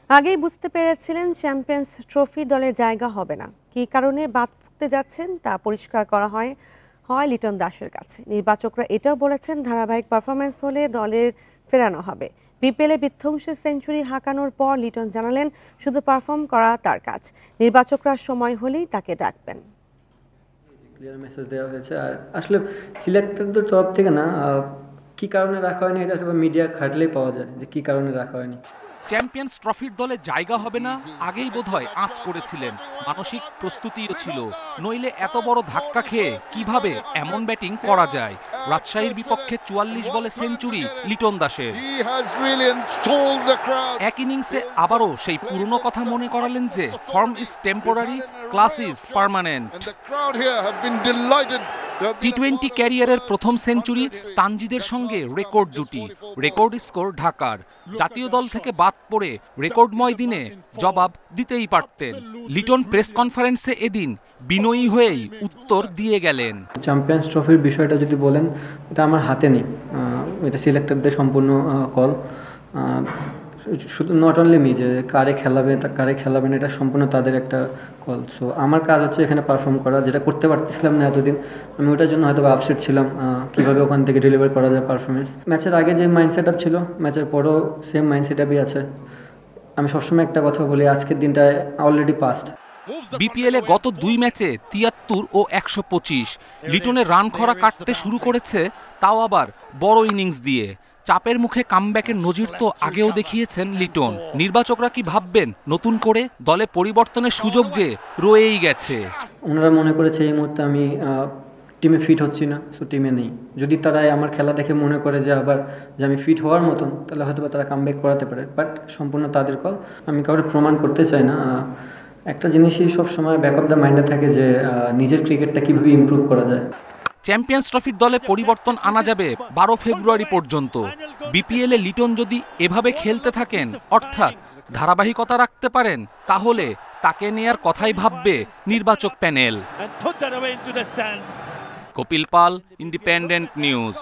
আগেই বুঝতে পেরেছিলেন চ্যাম্পিয়ন্স ট্রফি দলে জায়গা হবে না, কী কারণে বাদ পড়তে যাচ্ছেন তা পরিষ্কার করা হয় লিটন দাসের কাছে। নির্বাচকরা এটাও বলেছেন ধারাবাহিক পারফরম্যান্স হলে দলের ফেরানো হবে। বিপিএলে বিধ্বংসী সেঞ্চুরি হাঁকানোর পর লিটন জানালেন শুধু পারফর্ম করা তার কাজ, নির্বাচকরা সময় হলেই তাকে ডাকবেন। ক্লিয়ার মেসেজ দেওয়া হয়েছে। আর আসলে সিলেক্টরদের তরফ থেকে না কি কারণে রাখা হয়নি এটা মিডিয়া খাটলেই পাওয়া যায় যে কি কারণে রাখা হয়নি। চ্যাম্পিয়ন্স ট্রফির দলে জায়গা হবে না আগেই বোধহয় আঁচ করেছিলেন, মানসিক প্রস্তুতিও ছিল, নইলে এত বড় ধাক্কা খেয়ে কিভাবে এমন ব্যাটিং করা যায়। রাজশাহীর বিপক্ষে ৪৪ বলে সেঞ্চুরি লিটন দাসের। এক ইনিংসে আবারও সেই পুরনো কথা মনে করালেন যে form is temporary, class is permanent. টি-20 ক্যারিয়ারের প্রথম সেঞ্চুরি, তানজিদের সঙ্গে রেকর্ড জুটি, রেকর্ড স্কোর ঢাকার। জাতীয় দল থেকে বাদ পড়ে রেকর্ডময় দিনে জবাব দিতেই পারতেন। লিটন প্রেস কনফারেন্সে এদিন বিনয়ী হয়েই উত্তর দিয়ে গেলেন। চ্যাম্পিয়ন্স ট্রফির বিষয়টা যদি বলেন, এটা আমার হাতে নেই, এটা সিলেক্টরদের সম্পূর্ণ কল। শুধু নট অনলি মি যে কারে খেলাবেন এটা সম্পূর্ণ তাদের একটা কল। সো আমার কাজ হচ্ছে এখানে পারফর্ম করা, যেটা করতে পারতেছিলাম না এতদিন। আমি ওটার জন্য হয়তো আপসেট ছিলাম কীভাবে ওখান থেকে ডেলিভার করা যায় পারফরমেন্স। ম্যাচের আগে যে মাইন্ড সেট আপ ছিল, ম্যাচের পরও সেম মাইন্ড সেট আপই আছে। আমি সবসময় একটা কথা বলি, আজকের দিনটা অলরেডি পাস্ট। বিপিএলে গত ২ ম্যাচে ৭৩ ও ১২৫, লিটনের রান খরা কাটতে শুরু করেছে, তাও আবার বড় ইনিংস দিয়ে। চাপের মুখে কামব্যাকের নজির তো আগেও দেখিয়েছেন লিটন। নির্বাচকরা কি ভাববেন নতুন করে? দলে পরিবর্তনের সুযোগ যে রয়েই গেছে। ওনারা মনে করেছে এই মুহূর্তে আমি টিমে ফিট হচ্ছি না, সো টিমে নেই। যদি তারা আমার খেলা দেখে মনে করে যে আবার যে আমি ফিট হওয়ার মতন, তাহলে হয়তো তারা কামব্যাক করাতে পারে, বাট সম্পূর্ণ তাদের কল। আমি কাউকে প্রমাণ করতে চাই না। একটা জিনিসই সব সময় ব্যাক অফ দ্য মাইন্ডে থাকে যে নিজের ক্রিকেটটা কীভাবে ইমপ্রুভ করা যায়। চ্যাম্পিয়ন্স ট্রফির দলে পরিবর্তন আনা যাবে ১২ ফেব্রুয়ারি পর্যন্ত। বিপিএলে লিটন যদি এভাবে খেলতে থাকেন, অর্থাৎ ধারাবাহিকতা রাখতে পারেন, তাহলে তাকে নেয়ার কথাই ভাববে নির্বাচক প্যানেল। কপিল পাল, ইন্ডিপেন্ডেন্ট নিউজ।